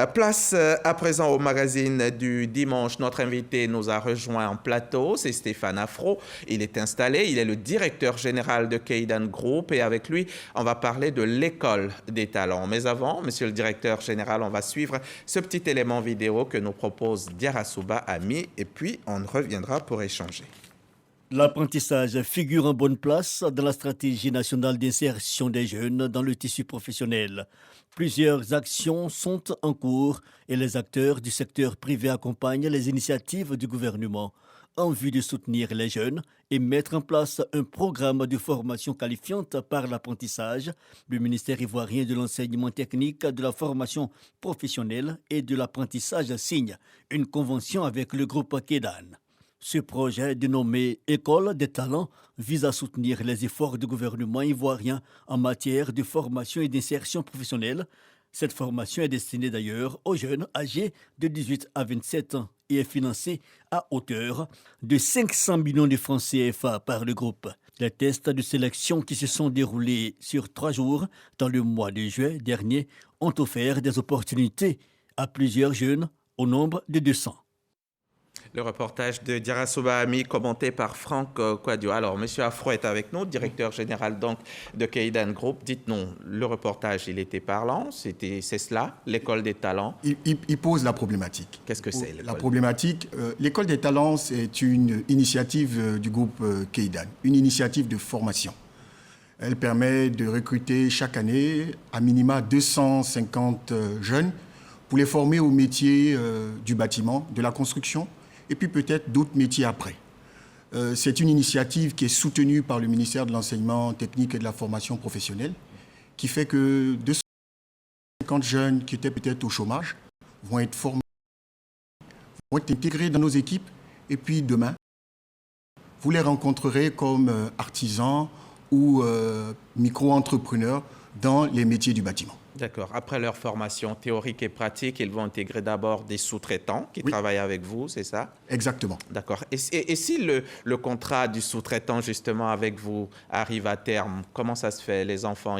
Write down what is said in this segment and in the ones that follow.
Place à présent au magazine du dimanche. Notre invité nous a rejoint en plateau, c'est Stéphane Afro. Il est installé, il est le directeur général de Keidan Group et avec lui, on va parler de l'école des talents. Mais avant, monsieur le directeur général, on va suivre ce petit élément vidéo que nous propose Diarasuba Ami et puis on reviendra pour échanger. L'apprentissage figure en bonne place dans la stratégie nationale d'insertion des jeunes dans le tissu professionnel. Plusieurs actions sont en cours et les acteurs du secteur privé accompagnent les initiatives du gouvernement en vue de soutenir les jeunes et mettre en place un programme de formation qualifiante par l'apprentissage. Le ministère ivoirien de l'enseignement technique, de la formation professionnelle et de l'apprentissage signe une convention avec le groupe Kedan. Ce projet, dénommé École des talents, vise à soutenir les efforts du gouvernement ivoirien en matière de formation et d'insertion professionnelle. Cette formation est destinée d'ailleurs aux jeunes âgés de 18 à 27 ans et est financée à hauteur de 500 millions de francs CFA par le groupe. Les tests de sélection qui se sont déroulés sur 3 jours dans le mois de juin dernier ont offert des opportunités à plusieurs jeunes au nombre de 200. Le reportage de Diarasuba Ami commenté par Franck Quadio. Alors, monsieur Afro est avec nous, directeur général donc de Keidan Group. Dites-nous, le reportage, il était parlant, c'est cela, l'école des talents. Il pose la problématique. Qu'est-ce que c'est la problématique? L'école des talents, c'est une initiative du groupe Keidan, une initiative de formation. Elle permet de recruter chaque année à minima 250 jeunes pour les former au métier du bâtiment, de la construction, et puis peut-être d'autres métiers après. C'est une initiative qui est soutenue par le ministère de l'Enseignement technique et de la formation professionnelle, qui fait que 250 jeunes qui étaient peut-être au chômage vont être formés, vont être intégrés dans nos équipes, et puis demain, vous les rencontrerez comme artisans ou micro-entrepreneurs dans les métiers du bâtiment. D'accord. Après leur formation théorique et pratique, ils vont intégrer d'abord des sous-traitants qui travaillent avec vous, c'est ça? Exactement. D'accord. Et si le contrat du sous-traitant, justement, avec vous arrive à terme, comment ça se fait? Les enfants,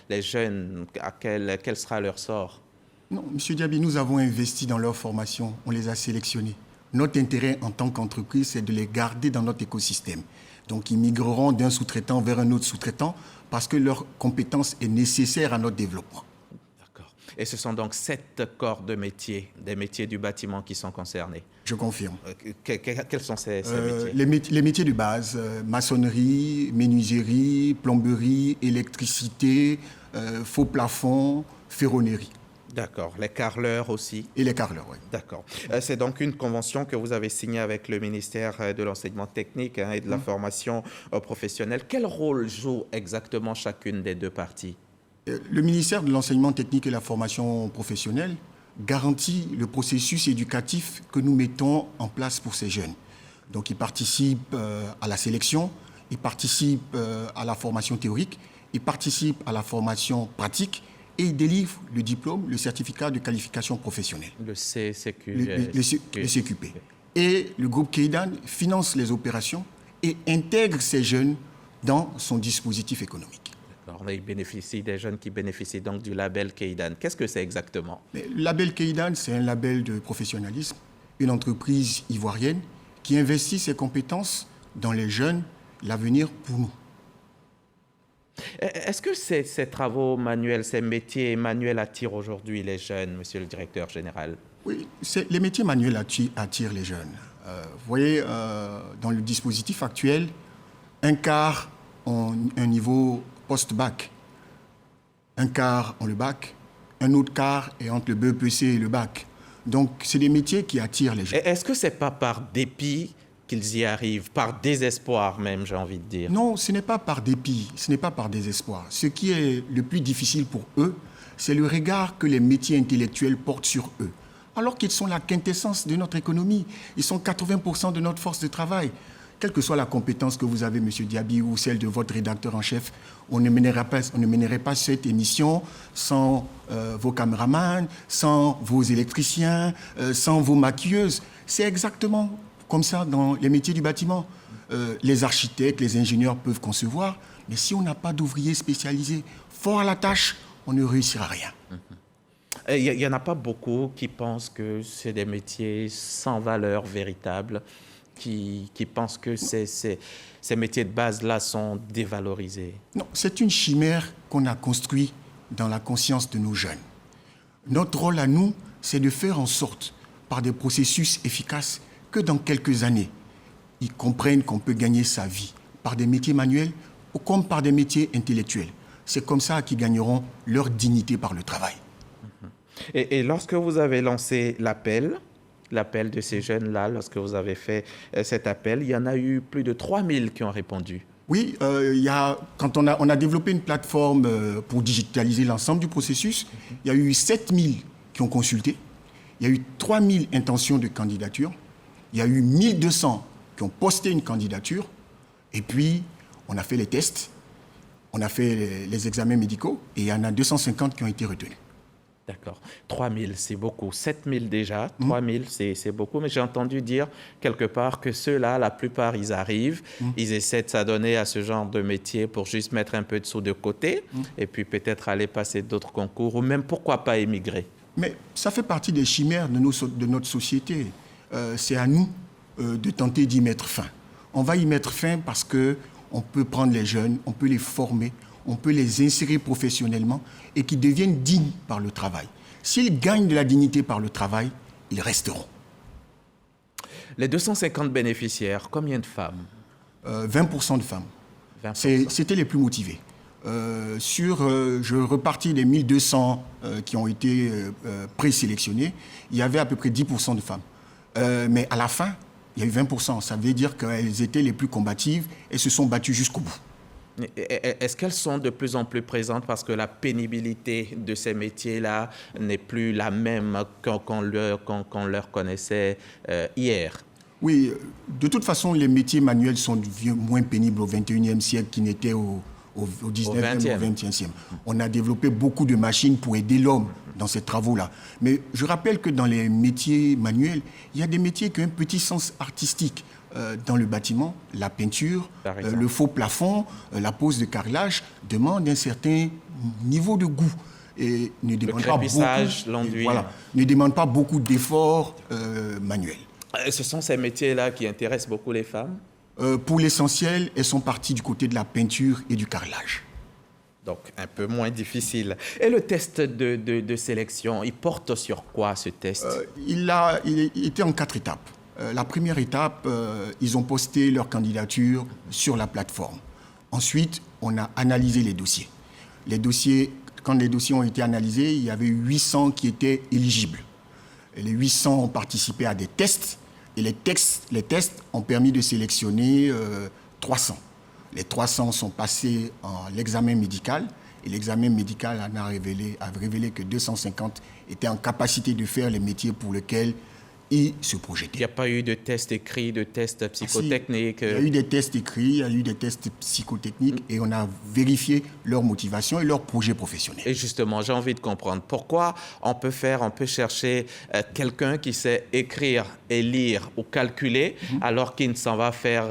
les jeunes, quel sera leur sort? Non, M. Diaby, nous avons investi dans leur formation, on les a sélectionnés. Notre intérêt en tant qu'entreprise, c'est de les garder dans notre écosystème. Donc, ils migreront d'un sous-traitant vers un autre sous-traitant parce que leur compétence est nécessaire à notre développement. D'accord. Et ce sont donc 7 corps de métiers, des métiers du bâtiment qui sont concernés? Je confirme. Quels sont ces métiers? Les métiers de base, maçonnerie, menuiserie, plomberie, électricité, faux plafond, ferronnerie. D'accord. Les carreleurs aussi? Et les carreleurs, oui. D'accord. C'est donc une convention que vous avez signée avec le ministère de l'Enseignement technique et de la formation professionnelle. Quel rôle joue exactement chacune des deux parties? Le ministère de l'Enseignement technique et de la formation professionnelle garantit le processus éducatif que nous mettons en place pour ces jeunes. Donc, ils participent à la sélection, ils participent à la formation théorique, ils participent à la formation pratique, et il délivre le diplôme, le certificat de qualification professionnelle. Le CCQ. Le CQP. Et le groupe Keidan finance les opérations et intègre ces jeunes dans son dispositif économique. D'accord. Il bénéficie des jeunes qui bénéficient donc du label Keidan. Qu'est-ce que c'est exactement? Le label Keidan, c'est un label de professionnalisme, une entreprise ivoirienne qui investit ses compétences dans les jeunes, l'avenir pour nous. Est-ce que ces travaux manuels, ces métiers manuels attirent aujourd'hui les jeunes, monsieur le directeur général? Oui, les métiers manuels attirent les jeunes. Vous voyez, dans le dispositif actuel, un quart ont un niveau post-bac, un quart ont le bac, un autre quart est entre le BEPC et le bac. Donc, c'est des métiers qui attirent les jeunes. Est-ce que ce n'est pas par dépit qu'ils y arrivent, par désespoir même, j'ai envie de dire? Non, ce n'est pas par dépit, ce n'est pas par désespoir. Ce qui est le plus difficile pour eux, c'est le regard que les métiers intellectuels portent sur eux. Alors qu'ils sont la quintessence de notre économie, ils sont 80% de notre force de travail. Quelle que soit la compétence que vous avez, M. Diaby, ou celle de votre rédacteur en chef, on ne mènerait pas cette émission sans vos caméramans, sans vos électriciens, sans vos maquilleuses. C'est exactement comme ça dans les métiers du bâtiment. Les architectes, les ingénieurs peuvent concevoir, mais si on n'a pas d'ouvriers spécialisés forts à la tâche, on ne réussira rien. Il n'y en a pas beaucoup qui pensent que c'est des métiers sans valeur véritable, qui pensent que ces métiers de base-là sont dévalorisés. Non, c'est une chimère qu'on a construite dans la conscience de nos jeunes. Notre rôle à nous, c'est de faire en sorte, par des processus efficaces, que dans quelques années, ils comprennent qu'on peut gagner sa vie par des métiers manuels ou comme par des métiers intellectuels. C'est comme ça qu'ils gagneront leur dignité par le travail. Et lorsque vous avez lancé l'appel de ces jeunes-là, lorsque vous avez fait cet appel, il y en a eu plus de 3000 qui ont répondu. Oui, quand on a développé une plateforme pour digitaliser l'ensemble du processus, il y a eu 7000 qui ont consulté, il y a eu 3000 intentions de candidature, il y a eu 1200 qui ont posté une candidature, et puis on a fait les tests, on a fait les examens médicaux, et il y en a 250 qui ont été retenus. D'accord. 3000, c'est beaucoup. 7000 déjà. 3000, c'est beaucoup. Mais j'ai entendu dire quelque part que ceux-là, la plupart, ils arrivent, ils essaient de s'adonner à ce genre de métier pour juste mettre un peu de sous de côté et puis peut-être aller passer d'autres concours ou même pourquoi pas émigrer. Mais ça fait partie des chimères de notre société. C'est à nous de tenter d'y mettre fin. On va y mettre fin parce qu'on peut prendre les jeunes, on peut les former, on peut les insérer professionnellement et qu'ils deviennent dignes par le travail. S'ils gagnent de la dignité par le travail, ils resteront. Les 250 bénéficiaires, combien de femmes? 20% de femmes. 20%. C'était les plus motivés. Je repartis des 1200 qui ont été présélectionnés, il y avait à peu près 10% de femmes. Mais à la fin, il y a eu 20%. Ça veut dire qu'elles étaient les plus combatives et se sont battues jusqu'au bout. Est-ce qu'elles sont de plus en plus présentes parce que la pénibilité de ces métiers-là n'est plus la même qu'on leur connaissait hier? Oui, de toute façon, les métiers manuels sont moins pénibles au XXIe siècle qu'ils n'étaient au XIXe ou au XXe. On a développé beaucoup de machines pour aider l'homme dans ces travaux-là. Mais je rappelle que dans les métiers manuels, il y a des métiers qui ont un petit sens artistique. Dans le bâtiment, la peinture, le faux plafond, la pose de carrelage demandent un certain niveau de goût et ne demandent pas beaucoup d'efforts manuels. Ce sont ces métiers-là qui intéressent beaucoup les femmes? Pour l'essentiel, elles sont parties du côté de la peinture et du carrelage. Donc, un peu moins difficile. Et le test de sélection, il porte sur quoi, ce test? Il était en 4 étapes. La première étape, ils ont posté leur candidature sur la plateforme. Ensuite, on a analysé les dossiers. Quand les dossiers ont été analysés, il y avait 800 qui étaient éligibles. Et les 800 ont participé à des tests. Et les tests ont permis de sélectionner 300. Les 300 sont passés en l'examen médical. Et l'examen médical a révélé que 250 étaient en capacité de faire les métiers pour lesquels ils se projetaient. Il n'y a pas eu de tests écrits, de tests psychotechniques? Il y a eu des tests écrits, il y a eu des tests psychotechniques et on a vérifié leur motivation et leur projet professionnel. Et justement, j'ai envie de comprendre pourquoi on peut chercher quelqu'un qui sait écrire et lire ou calculer alors qu'il ne s'en va faire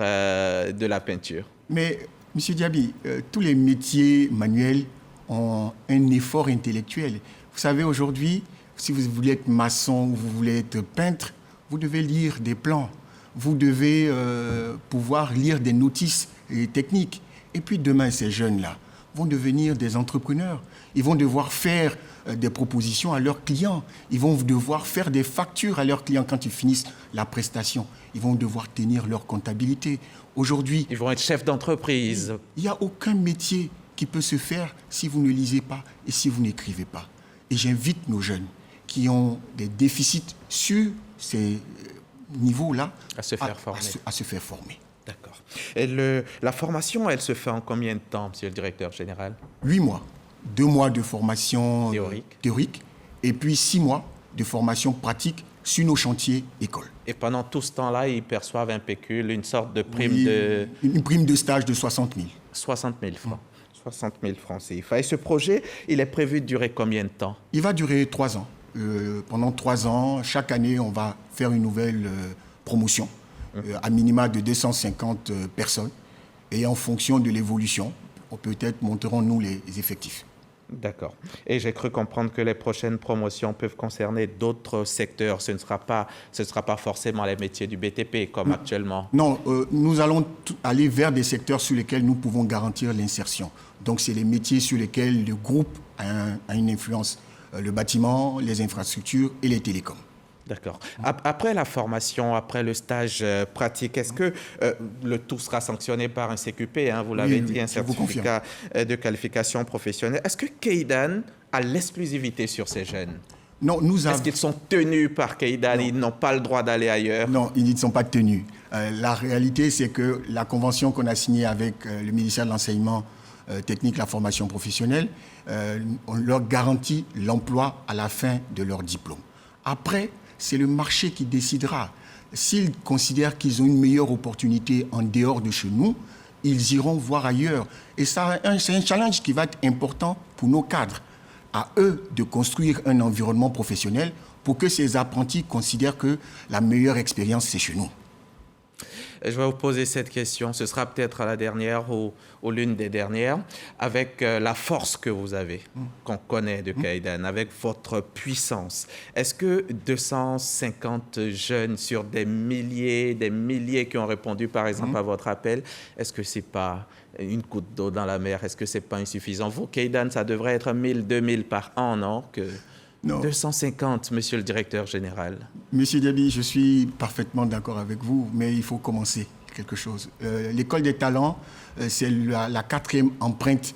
de la peinture. Mais, M. Diaby, tous les métiers manuels ont un effort intellectuel. Vous savez, aujourd'hui, si vous voulez être maçon ou vous voulez être peintre, vous devez lire des plans. Vous devez pouvoir lire des notices techniques. Et puis demain, ces jeunes-là vont devenir des entrepreneurs. Ils vont devoir faire des propositions à leurs clients. Ils vont devoir faire des factures à leurs clients quand ils finissent la prestation. Ils vont devoir tenir leur comptabilité. Aujourd'hui, ils vont être chefs d'entreprise. Il n'y a aucun métier qui peut se faire si vous ne lisez pas et si vous n'écrivez pas. Et j'invite nos jeunes qui ont des déficits sur ces niveaux-là à se faire former. D'accord. Et la formation, elle se fait en combien de temps, monsieur le directeur général? 8 mois. 2 mois de formation théorique et puis 6 mois de formation pratique sur nos chantiers écoles. Et pendant tout ce temps-là, ils perçoivent un pécule, une sorte de prime une prime de stage de 60 000. 60 000 francs. 60 000 francs CFA. Et ce projet, il est prévu de durer combien de temps? Il va durer 3 ans. Pendant 3 ans, chaque année, on va faire une nouvelle promotion, à minima de 250 personnes. Et en fonction de l'évolution, peut-être monterons-nous les effectifs. D'accord. Et j'ai cru comprendre que les prochaines promotions peuvent concerner d'autres secteurs. Ce ne sera pas forcément les métiers du BTP comme actuellement. Non, nous allons aller vers des secteurs sur lesquels nous pouvons garantir l'insertion. Donc, c'est les métiers sur lesquels le groupe a une influence. Le bâtiment, les infrastructures et les télécoms. D'accord. Après la formation, après le stage pratique, est-ce que le tout sera sanctionné par un CQP, hein, vous l'avez dit, un certificat de qualification professionnelle. Est-ce que Keidan a l'exclusivité sur ces jeunes? Non, Est-ce qu'ils sont tenus par Keidan? Ils n'ont pas le droit d'aller ailleurs? Non, ils ne sont pas tenus. La réalité, c'est que la convention qu'on a signée avec le ministère de l'Enseignement technique, la formation professionnelle, on leur garantit l'emploi à la fin de leur diplôme. Après, c'est le marché qui décidera. S'ils considèrent qu'ils ont une meilleure opportunité en dehors de chez nous, ils iront voir ailleurs. Et ça, c'est un challenge qui va être important pour nos cadres. À eux de construire un environnement professionnel pour que ces apprentis considèrent que la meilleure expérience, c'est chez nous. Je vais vous poser cette question, ce sera peut-être la dernière ou l'une des dernières, avec la force que vous avez, qu'on connaît de Keidan, avec votre puissance. Est-ce que 250 jeunes sur des milliers qui ont répondu par exemple à votre appel, est-ce que ce n'est pas une goutte d'eau dans la mer? Est-ce que ce n'est pas insuffisant? Vous, Keidan, ça devrait être 1000, 2000 par an, non? Non. 250, monsieur le directeur général. Monsieur Diaby, je suis parfaitement d'accord avec vous, mais il faut commencer quelque chose. L'école des talents, c'est la quatrième empreinte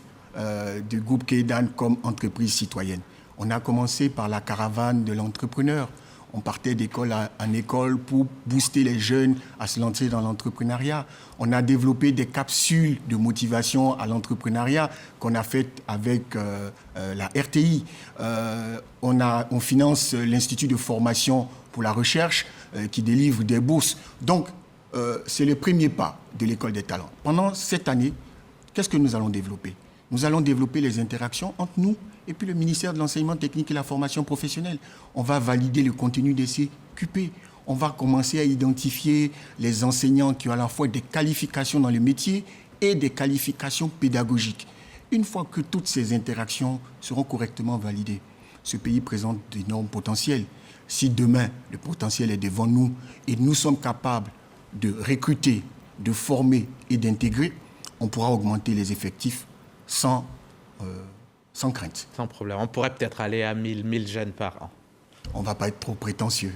du groupe Keidan comme entreprise citoyenne. On a commencé par la caravane de l'entrepreneur. On partait d'école en école pour booster les jeunes à se lancer dans l'entrepreneuriat. On a développé des capsules de motivation à l'entrepreneuriat qu'on a faites avec la RTI. On finance l'Institut de formation pour la recherche qui délivre des bourses. Donc, c'est le premier pas de l'école des talents. Pendant cette année, qu'est-ce que nous allons développer? Nous allons développer les interactions entre nous et puis le ministère de l'Enseignement technique et la formation professionnelle. On va valider le contenu de ces QP. On va commencer à identifier les enseignants qui ont à la fois des qualifications dans le métier et des qualifications pédagogiques. Une fois que toutes ces interactions seront correctement validées, ce pays présente d'énormes potentiels. Si demain, le potentiel est devant nous et nous sommes capables de recruter, de former et d'intégrer, on pourra augmenter les effectifs sans crainte. Sans problème. On pourrait peut-être aller à 1000 jeunes par an. On ne va pas être trop prétentieux.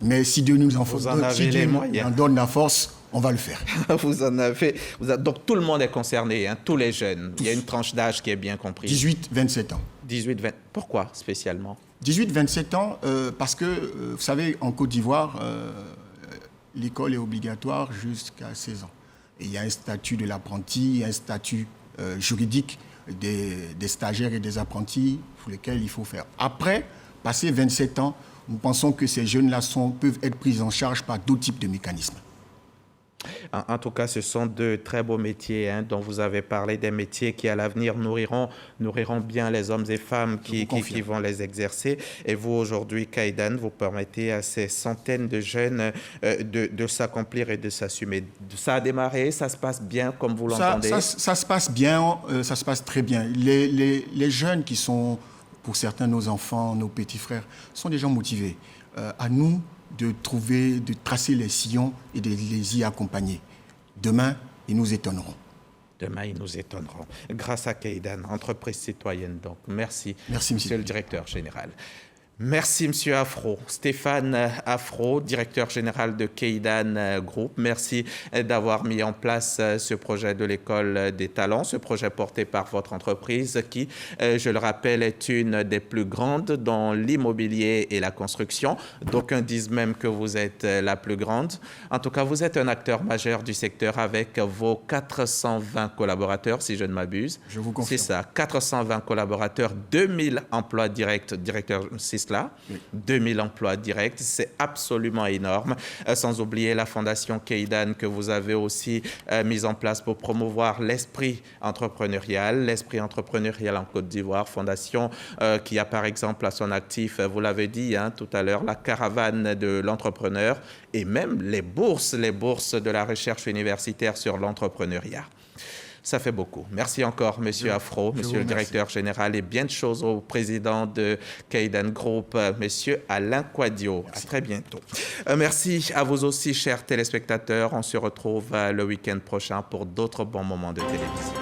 Mais si Dieu nous en donne la force, on va le faire. Vous en avez. Donc tout le monde est concerné, hein, tous les jeunes. Tous. Il y a une tranche d'âge qui est bien comprise. 18-27 ans. 18-20. Pourquoi spécialement? 18-27 ans, parce que, vous savez, en Côte d'Ivoire, l'école est obligatoire jusqu'à 16 ans. Et il y a un statut de l'apprenti, un statut juridique des stagiaires et des apprentis pour lesquels il faut faire. Après, passé 27 ans, nous pensons que ces jeunes-là peuvent être pris en charge par d'autres types de mécanismes. En tout cas, ce sont de très beaux métiers dont vous avez parlé, des métiers qui, à l'avenir, nourriront bien les hommes et femmes qui vont les exercer. Et vous, aujourd'hui, Keidan, vous permettez à ces centaines de jeunes de s'accomplir et de s'assumer. Ça a démarré, ça se passe bien, comme vous l'entendez? Ça se passe bien, ça se passe très bien. Les jeunes qui sont, pour certains, nos enfants, nos petits frères, sont des gens motivés. À nous de tracer les sillons et de les y accompagner. Demain, ils nous étonneront. Demain, ils nous étonneront. Grâce à Keidan, entreprise citoyenne. Donc, merci monsieur le directeur général. Merci, M. Afro. Stéphane Afro, directeur général de Keidan Group. Merci d'avoir mis en place ce projet de l'école des talents, ce projet porté par votre entreprise qui, je le rappelle, est une des plus grandes dans l'immobilier et la construction. D'aucuns disent même que vous êtes la plus grande. En tout cas, vous êtes un acteur majeur du secteur avec vos 420 collaborateurs, si je ne m'abuse. Je vous confirme. C'est ça, 420 collaborateurs, 2000 emplois directs, directeur là, 2000 emplois directs, c'est absolument énorme. Sans oublier la fondation Keidan que vous avez aussi mise en place pour promouvoir l'esprit entrepreneurial en Côte d'Ivoire, fondation qui a par exemple à son actif, vous l'avez dit tout à l'heure, la caravane de l'entrepreneur et même les bourses de la recherche universitaire sur l'entrepreneuriat. Ça fait beaucoup. Merci encore, Monsieur Afro, Monsieur le directeur général, et bien de choses au président de Keidan Group, Monsieur Alain Quadio. À très bientôt. Merci à vous aussi, chers téléspectateurs. On se retrouve le week-end prochain pour d'autres bons moments de télévision.